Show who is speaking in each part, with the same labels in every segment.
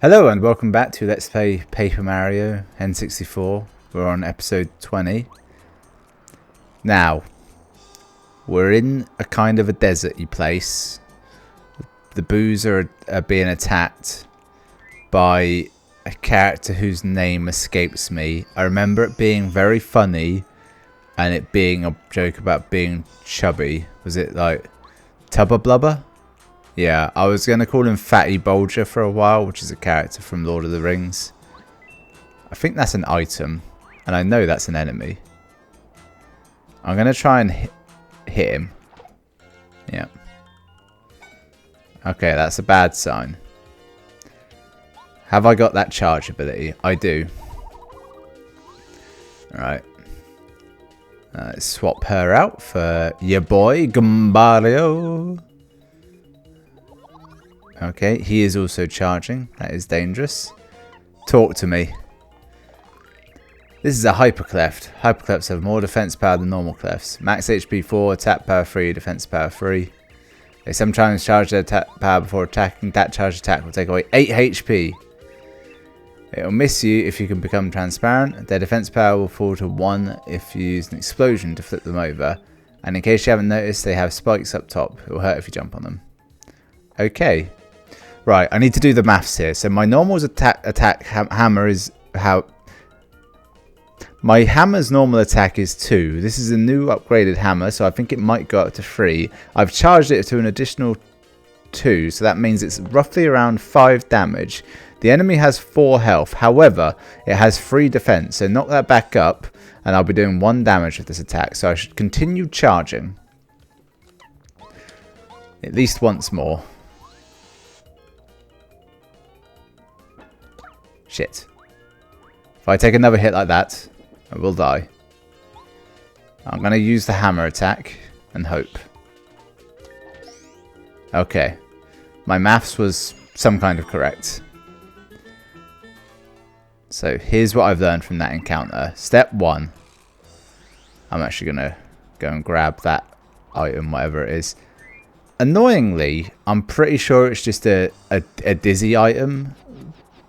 Speaker 1: Hello and welcome back to Let's Play Paper Mario N64. We're on episode 20. Now, we're in a kind of a deserty place. The boos are being attacked by a character whose name escapes me. I remember it being very funny and it being a joke about being chubby. Was it like Tubba Blubber? Yeah, I was going to call him Fatty Bulger for a while, which is a character from Lord of the Rings. I think that's an item, and I know that's an enemy. I'm going to try and hit him. Yeah. Okay, that's a bad sign. Have I got that charge ability? I do. Alright. Let's swap her out for your boy, Goombario. Okay, he is also charging. That is dangerous. Talk to me. This is a Hyper Cleft. Hyper Clefts have more defense power than normal Clefts. Max HP 4, attack power 3, defense power 3. They sometimes charge their attack power before attacking. That charge attack will take away 8 HP. It will miss you if you can become transparent. Their defense power will fall to 1 if you use an explosion to flip them over. And in case you haven't noticed, they have spikes up top. It will hurt if you jump on them. Okay. Right, I need to do the maths here. So my normal hammer is how... My hammer's normal attack is 2. This is a new upgraded hammer, so I think it might go up to 3. I've charged it to an additional 2, so that means it's roughly around 5 damage. The enemy has 4 health. However, it has 3 defense, so knock that back up, and I'll be doing 1 damage with this attack. So I should continue charging. At least once more. Shit. If I take another hit like that, I will die. I'm going to use the hammer attack and hope. Okay. My maths was some kind of correct. So here's what I've learned from that encounter. Step 1. I'm actually going to go and grab that item, whatever it is. Annoyingly, I'm pretty sure it's just a dizzy item.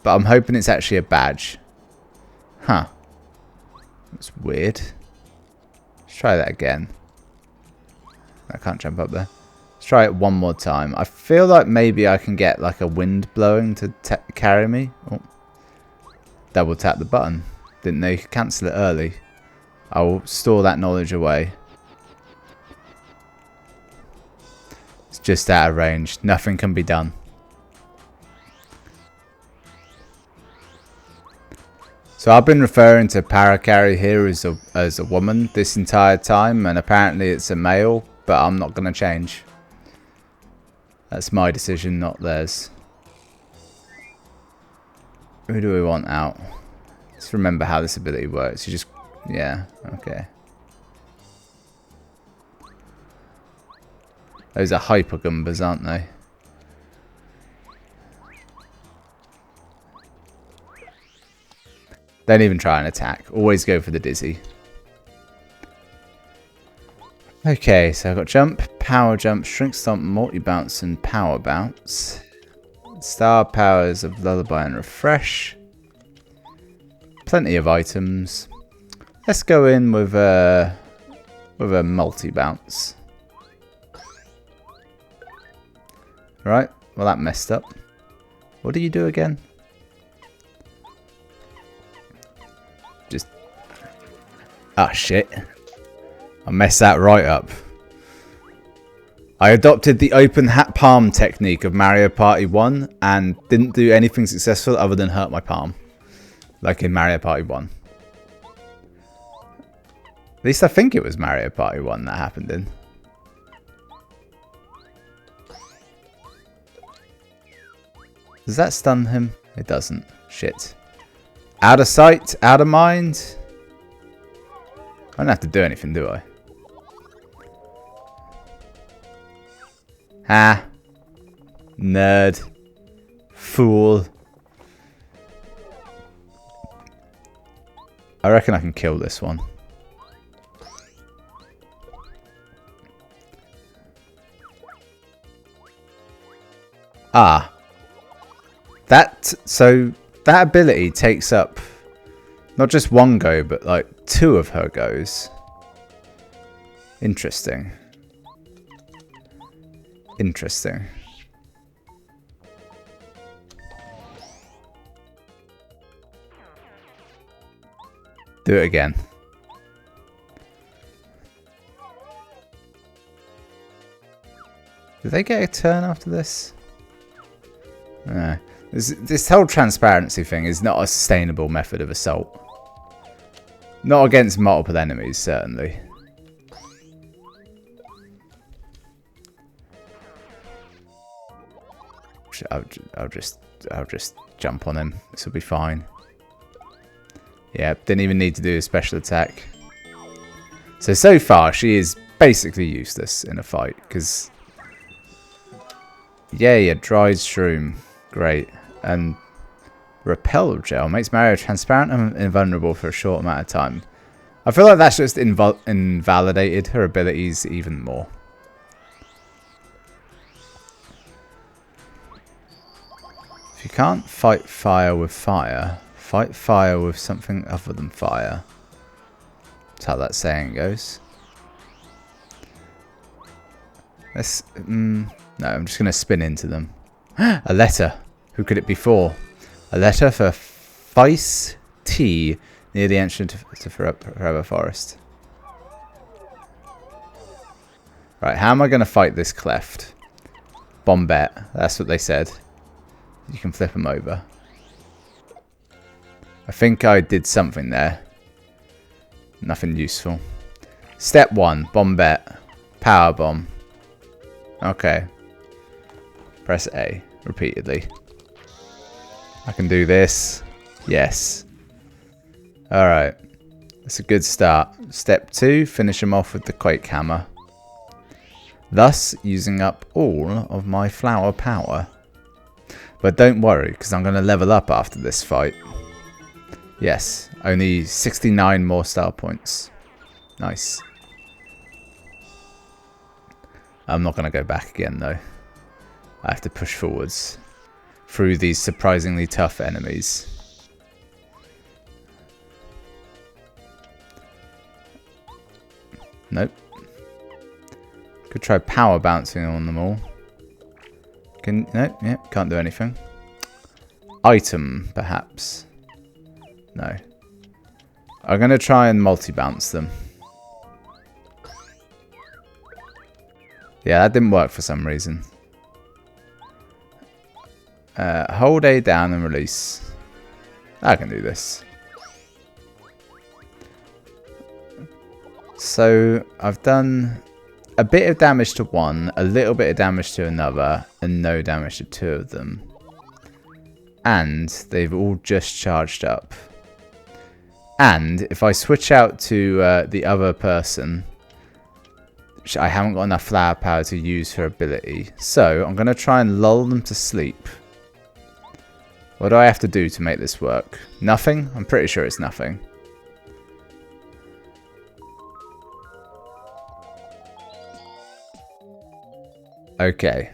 Speaker 1: But I'm hoping it's actually a badge. Huh. That's weird. Let's try that again. I can't jump up there. Let's try it one more time. I feel like maybe I can get like a wind blowing to carry me. Oh. Double tap the button. Didn't know you could cancel it early. I will store that knowledge away. It's just out of range. Nothing can be done. So I've been referring to Paracarry here as a woman this entire time, and apparently it's a male, but I'm not going to change. That's my decision, not theirs. Who do we want out? Let's remember how this ability works. You just... yeah, okay. Those are Hyper Goombas, aren't they? Don't even try and attack. Always go for the dizzy. Okay, so I've got jump, power jump, shrink stomp, multi-bounce, and power bounce. Star powers of lullaby and refresh. Plenty of items. Let's go in with a multi-bounce. Right, well that messed up. What do you do again? Just... ah, shit. I messed that right up. I adopted the open hat palm technique of Mario Party 1 and didn't do anything successful other than hurt my palm. Like in Mario Party 1. At least I think it was Mario Party 1 that happened in. Does that stun him? It doesn't. Shit. Out of sight, out of mind. I don't have to do anything, do I? Ah. Nerd. Fool. I reckon I can kill this one. Ah. So that ability takes up not just one go, but like 2 of her goes. Interesting. Interesting. Do it again. Do they get a turn after this? No. This whole transparency thing is not a sustainable method of assault. Not against multiple enemies, certainly. I'll just jump on him. This will be fine. Yeah, didn't even need to do a special attack. So far, she is basically useless in a fight, because... Yeah, dried shroom. Great. And repel gel makes Mario transparent and invulnerable for a short amount of time. I feel like that's just invalidated her abilities even more. If you can't fight fire with fire, fight fire with something other than fire. That's how that saying goes. Let's... no, I'm just going to spin into them. A letter. Who could it be for? A letter for Feist T near the entrance to Forever Forest. Right, how am I going to fight this cleft? Bombette. That's what they said. You can flip them over. I think I did something there. Nothing useful. Step 1. Bombette. Power bomb. Okay. Press A repeatedly. I can do this. Yes. Alright. That's a good start. Step 2. Finish him off with the Quake Hammer. Thus using up all of my flower power. But don't worry, because I'm going to level up after this fight. Yes. Only 69 more star points. Nice. I'm not going to go back again though. I have to push forwards through these surprisingly tough enemies. Nope. Could try power bouncing on them all. Nope, yeah, can't do anything. Item, perhaps. No. I'm going to try and multi-bounce them. Yeah, that didn't work for some reason. Hold A down and release. I can do this. So, I've done a bit of damage to one, a little bit of damage to another, and no damage to 2 of them. And they've all just charged up. And if I switch out to the other person, I haven't got enough flower power to use her ability. So I'm going to try and lull them to sleep. What do I have to do to make this work? Nothing? I'm pretty sure it's nothing. Okay.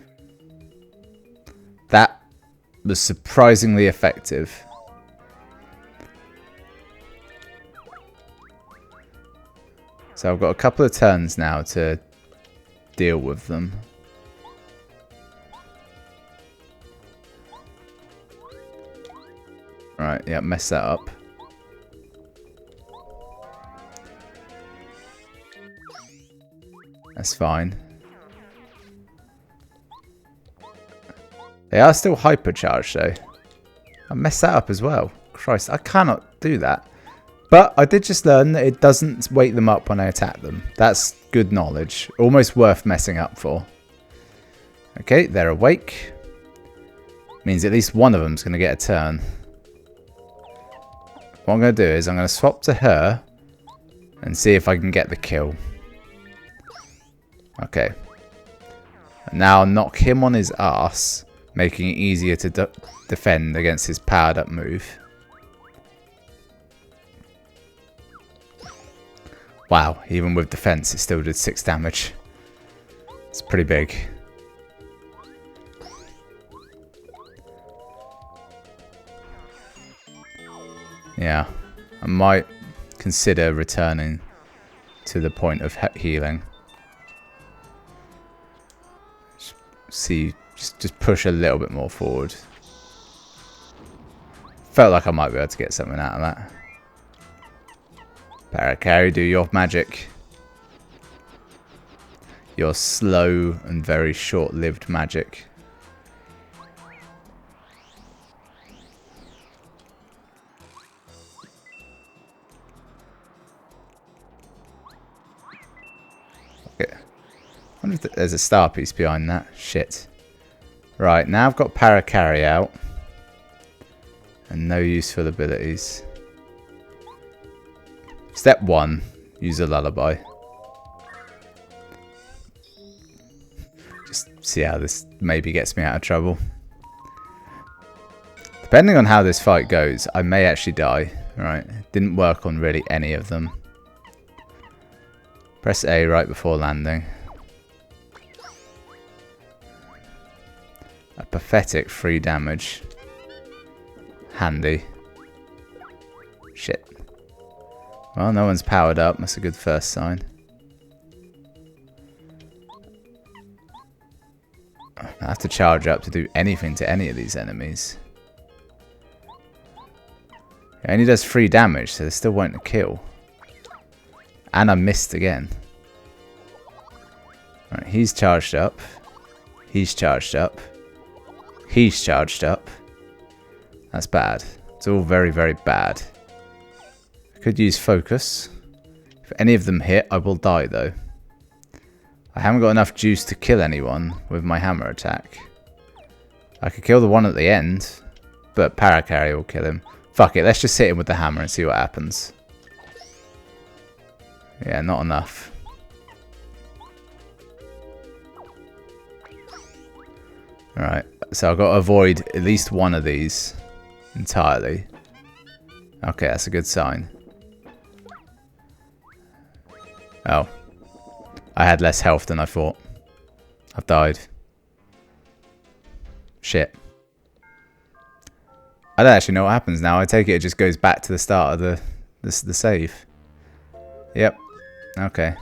Speaker 1: That was surprisingly effective. So I've got a couple of turns now to deal with them. Right, yeah, mess that up. That's fine. They are still hypercharged though. I messed that up as well. Christ, I cannot do that. But I did just learn that it doesn't wake them up when I attack them. That's good knowledge. Almost worth messing up for. Okay, they're awake. Means at least one of them's going to get a turn. What I'm going to do is I'm going to swap to her and see if I can get the kill. Okay. And now knock him on his ass, making it easier to defend against his powered up move. Wow, even with defense it still did 6 damage. It's pretty big. Yeah, I might consider returning to the point of healing. See, just push a little bit more forward. Felt like I might be able to get something out of that. Paracarry, do your magic. Your slow and very short-lived magic. Okay. I wonder if there's a star piece behind that. Shit. Right, now I've got Paracarry out. And no useful abilities. Step 1. Use a lullaby. Just see how this maybe gets me out of trouble. Depending on how this fight goes, I may actually die. Right, didn't work on really any of them. Press A right before landing. A pathetic 3 damage. Handy. Shit. Well, no one's powered up. That's a good first sign. I have to charge up to do anything to any of these enemies. It only does 3 damage, so they still won't kill. And I missed again. Right, he's charged up. He's charged up. He's charged up. That's bad. It's all very, very bad. I could use focus. If any of them hit, I will die though. I haven't got enough juice to kill anyone with my hammer attack. I could kill the one at the end, but Paracarry will kill him. Fuck it, let's just hit him with the hammer and see what happens. Yeah, not enough. Alright, so I've got to avoid at least one of these entirely. Okay, that's a good sign. Oh. I had less health than I thought. I've died. Shit. I don't actually know what happens now. I take it just goes back to the start of the save. Yep. Okay.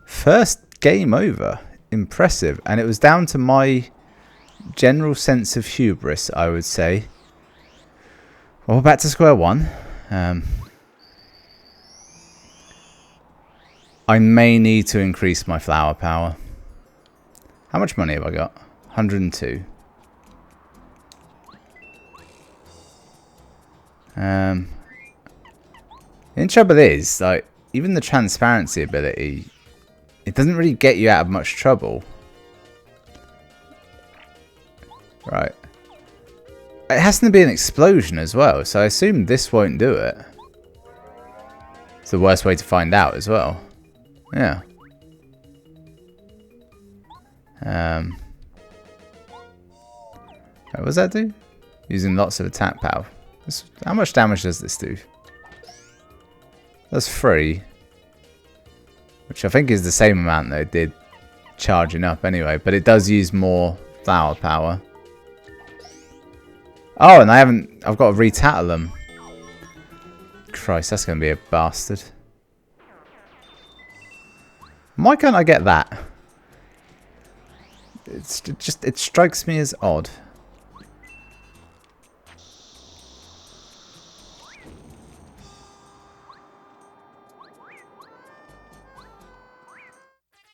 Speaker 1: First game over. Impressive. And it was down to my general sense of hubris, I would say. Well, back to square one. I may need to increase my flower power. How much money have I got? 102. The trouble is, like, even the transparency ability, it doesn't really get you out of much trouble. Right. It has to be an explosion as well, so I assume this won't do it. It's the worst way to find out as well. Yeah. What does that do? Using lots of attack power. How much damage does this do? That's 3. Which I think is the same amount that it did charging up anyway. But it does use more flower power. Oh, and I've got to retattle them. Christ, that's going to be a bastard. Why can't I get that? It strikes me as odd.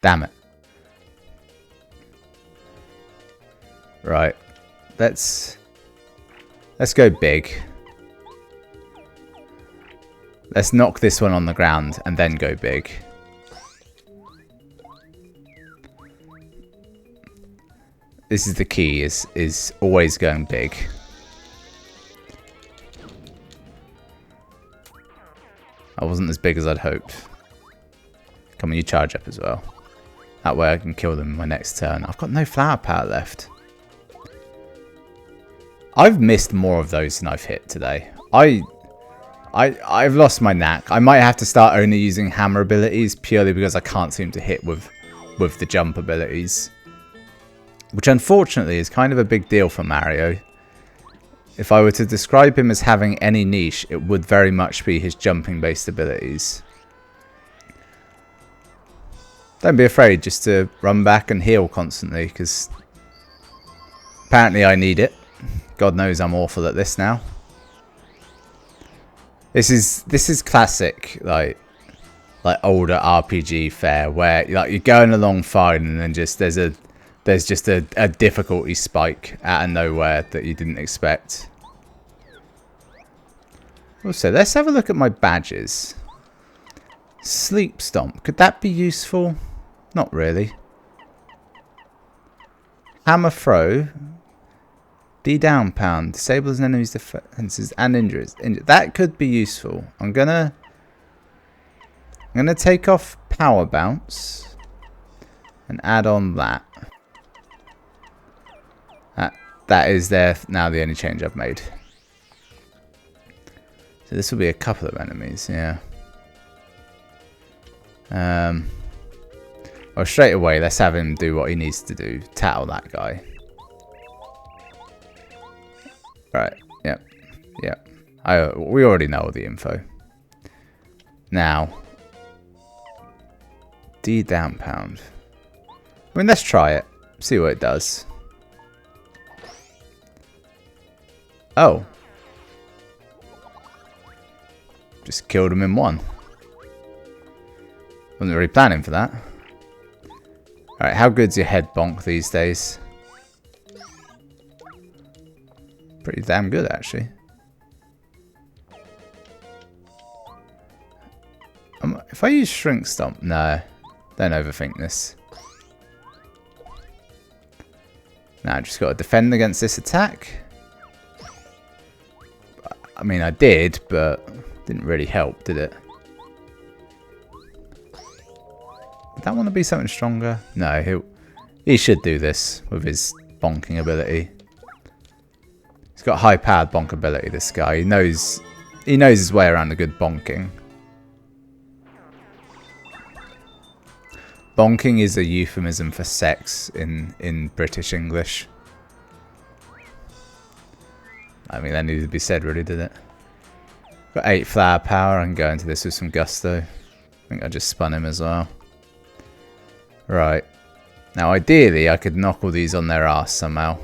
Speaker 1: Damn it. Right. Let's go big. Let's knock this one on the ground and then go big. This is the key, is always going big. I wasn't as big as I'd hoped. Come on, you charge up as well. That way I can kill them in my next turn. I've got no flower power left. I've missed more of those than I've hit today. I've lost my knack. I might have to start only using hammer abilities purely because I can't seem to hit with the jump abilities. Which unfortunately is kind of a big deal for Mario. if I were to describe him as having any niche, it would very much be his jumping based abilities. Don't be afraid just to run back and heal constantly, because apparently I need it. God knows I'm awful at this now. This is classic like older RPG fare where like you're going along fine and then just there's just a difficulty spike out of nowhere that you didn't expect. Also, let's have a look at my badges. Sleep Stomp, could that be useful? Not really. Hammer Throw. D down pound. Disables an enemy's defenses and injuries. That could be useful. I'm gonna take off Power Bounce and add on that. That is there now the only change I've made. So this will be a couple of enemies, yeah. Well, straight away, let's have him do what he needs to do. Tattle that guy. Right, yep, yep. We already know all the info. Now, D down pound. I mean, let's try it. See what it does. Oh. Just killed him in one. Wasn't really planning for that. Alright, how good's your head bonk these days? Pretty damn good, actually. If I use Shrink Stomp... No, don't overthink this. Now, I just got to defend against this attack. I mean, I did, but didn't really help, did it? Did that want to be something stronger? No, he should do this with his bonking ability. He's got high-powered bonk ability, this guy. He knows his way around a good bonking. Bonking is a euphemism for sex in British English. I mean, that needed to be said, really, did it? Got 8 flower power. I can go into this with some gusto. I think I just spun him as well. Right. Now, ideally, I could knock all these on their ass somehow.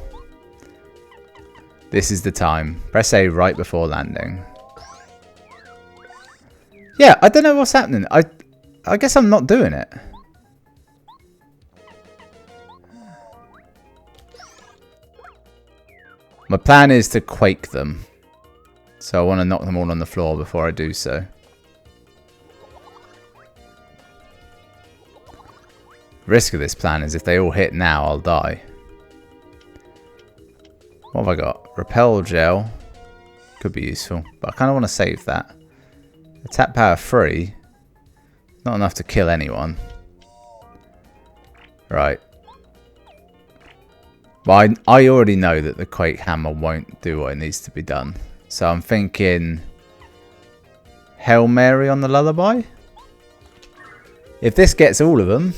Speaker 1: This is the time. Press A right before landing. Yeah, I don't know what's happening. I guess I'm not doing it. My plan is to quake them. So I want to knock them all on the floor before I do so. Risk of this plan is if they all hit now, I'll die. What have I got? Repel Gel. Could be useful, but I kind of want to save that. Attack power 3. Not enough to kill anyone. Right. Well, I already know that the Quake Hammer won't do what it needs to be done. So I'm thinking Hail Mary on the Lullaby. If this gets all of them,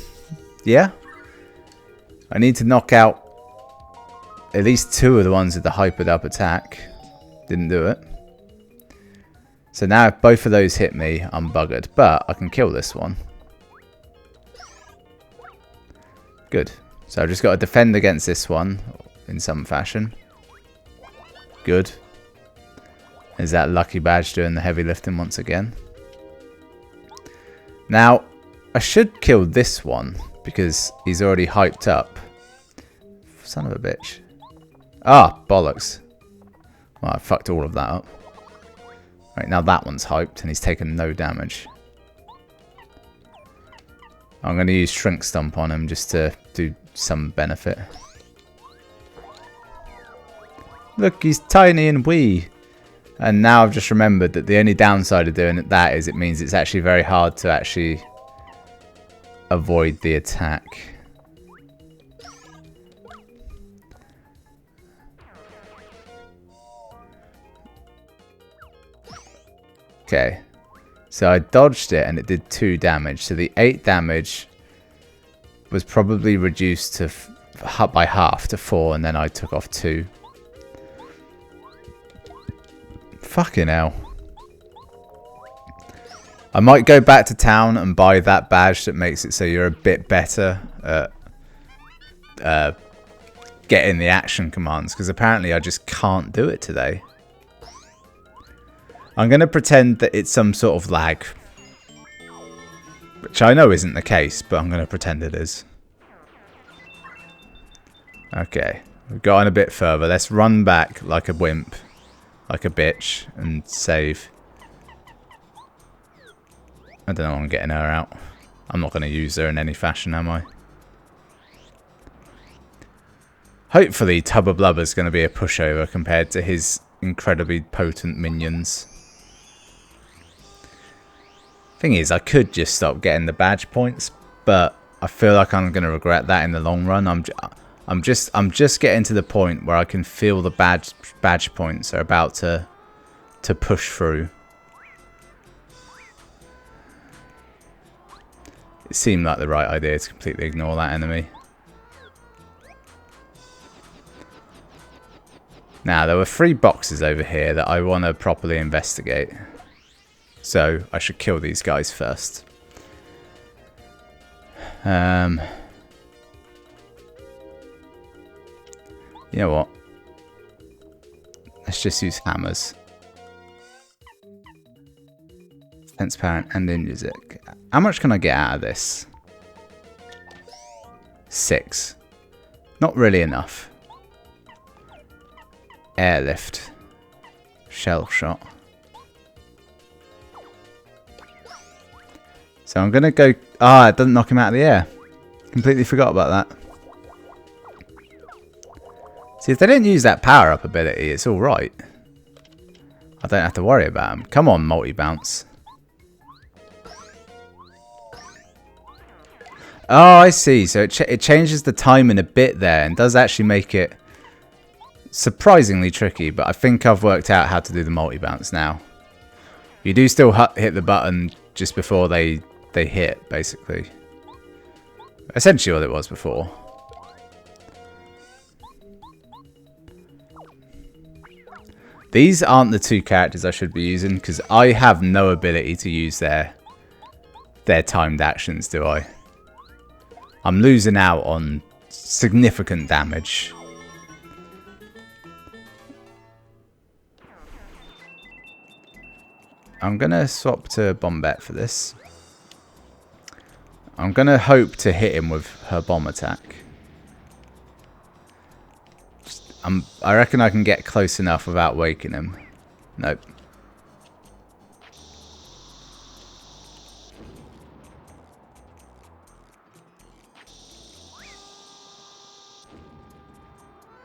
Speaker 1: yeah. I need to knock out at least 2 of the ones with the hypered up attack. Didn't do it. So now if both of those hit me, I'm buggered. But I can kill this one. Good. So I've just got to defend against this one in some fashion. Good. Is that lucky badge doing the heavy lifting once again? Now, I should kill this one because he's already hyped up. Son of a bitch. Ah, bollocks. Well, I fucked all of that up. Right, now that one's hyped and he's taken no damage. I'm going to use Shrink Stomp on him just to do some benefit. Look, he's tiny and wee. And now I've just remembered that the only downside of doing that is it means it's actually very hard to actually avoid the attack. Okay. So I dodged it and it did 2 damage. So the 8 damage was probably reduced to by half to 4, and then I took off 2. Fucking hell. I might go back to town and buy that badge that makes it so you're a bit better at getting the action commands, because apparently I just can't do it today. I'm going to pretend that it's some sort of lag, which I know isn't the case, but I'm going to pretend it is. Okay, we've gotten a bit further. Let's run back like a wimp, like a bitch, and save. I don't know why I'm getting her out. I'm not going to use her in any fashion, am I? Hopefully Tubba Blubber's going to be a pushover compared to his incredibly potent minions. Thing is, I could just stop getting the badge points, but I feel like I'm going to regret that in the long run. I'm just getting to the point where I can feel the badge points are about to push through. It seemed like the right idea to completely ignore that enemy. Now, there were 3 boxes over here that I want to properly investigate. So, I should kill these guys first. You know what? Let's just use hammers. Defense parent and in music. How much can I get out of this? 6. Not really enough. Airlift. Shell shot. So I'm going to go... Ah, it doesn't knock him out of the air. Completely forgot about that. See, if they didn't use that power-up ability, it's alright. I don't have to worry about him. Come on, multi-bounce. Oh, I see. So it changes the timing a bit there and does actually make it surprisingly tricky. But I think I've worked out how to do the multi-bounce now. You do still hit the button just before they hit, basically. Essentially what it was before. These aren't the 2 characters I should be using, because I have no ability to use their timed actions, do I? I'm losing out on significant damage. I'm going to swap to Bombette for this. I'm going to hope to hit him with her bomb attack. I reckon I can get close enough without waking him. Nope.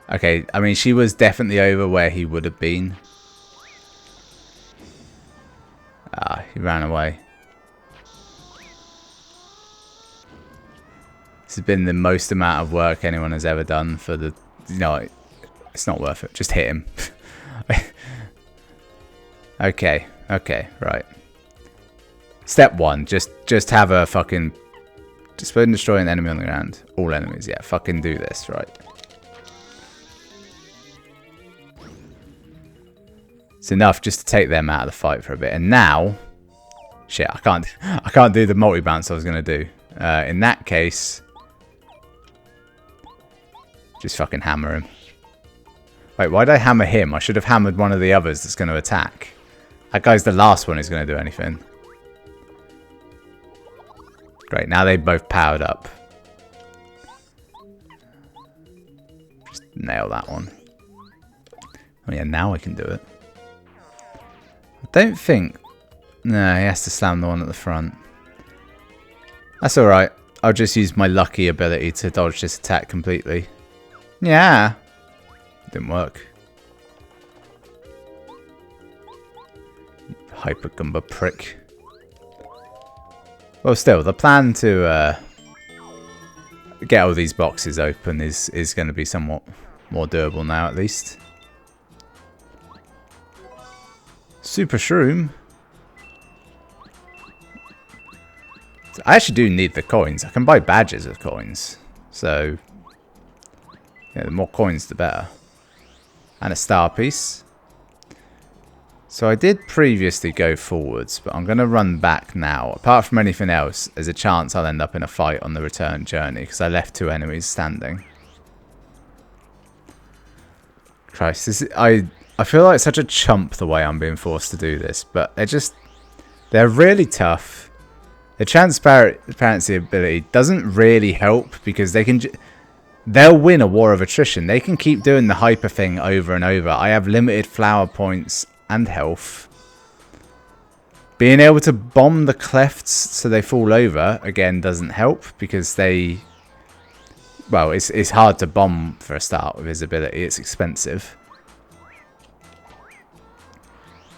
Speaker 1: Okay, I mean, she was definitely over where he would have been. Ah, he ran away. This has been the most amount of work anyone has ever done for the... You know, it's not worth it. Just hit him. Okay, right. Step 1, just have a fucking... Display and destroy an enemy on the ground. All enemies, yeah, fucking do this, right. It's enough just to take them out of the fight for a bit. And now... Shit, I can't do the multi-bounce I was going to do. In that case... Just fucking hammer him. Wait, why did I hammer him? I should have hammered one of the others that's going to attack. That guy's the last one who's going to do anything. Great, now they both powered up. Just nail that one. Oh yeah, now I can do it. I don't think... No, he has to slam the one at the front. That's alright. I'll just use my lucky ability to dodge this attack completely. Yeah. Didn't work. Hyper Goomba prick. Well, still, the plan to get all these boxes open is going to be somewhat more doable now, at least. Super Shroom. I actually do need the coins. I can buy badges of coins. So, yeah, the more coins, the better. And a star piece. So I did previously go forwards, but I'm going to run back now. Apart from anything else, there's a chance I'll end up in a fight on the return journey because I left 2 enemies standing. Christ, I feel like such a chump the way I'm being forced to do this, but they're really tough. The transparency ability doesn't really help because they'll win a war of attrition. They can keep doing the hyper thing over and over. I have limited flower points and health. Being able to bomb the clefts so they fall over again doesn't help because well, it's hard to bomb for a start with his ability. It's expensive.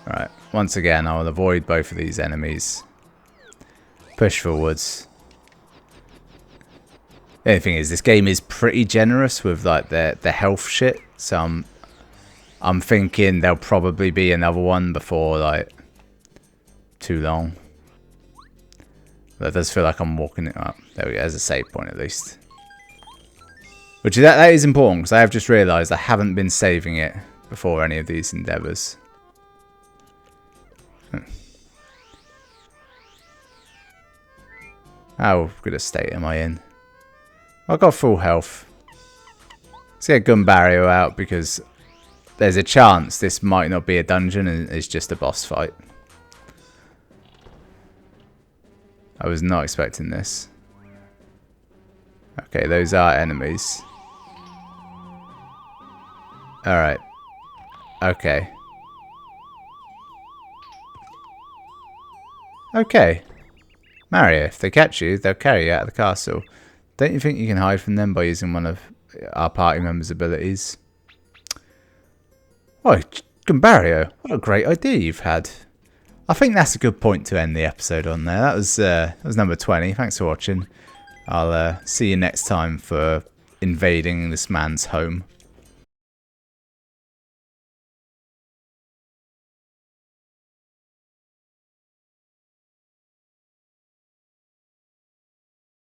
Speaker 1: Alright, once again I will avoid both of these enemies. Push forwards. The only thing is, this game is pretty generous with like the health shit, so I'm thinking there'll probably be another one before like too long. That does feel like I'm walking it up. There we go, there's a save point at least. Which that is important because I have just realised I haven't been saving it before any of these endeavours. How good a state am I in? I've got full health. Let's get Goombario out because there's a chance this might not be a dungeon and it's just a boss fight. I was not expecting this. Okay, those are enemies. Alright. Okay. Okay. Mario, if they catch you, they'll carry you out of the castle. Don't you think you can hide from them by using one of our party members' abilities? Oh, Goombario, what a great idea you've had. I think that's a good point to end the episode on there. That was number 20. Thanks for watching. I'll see you next time for invading this man's home.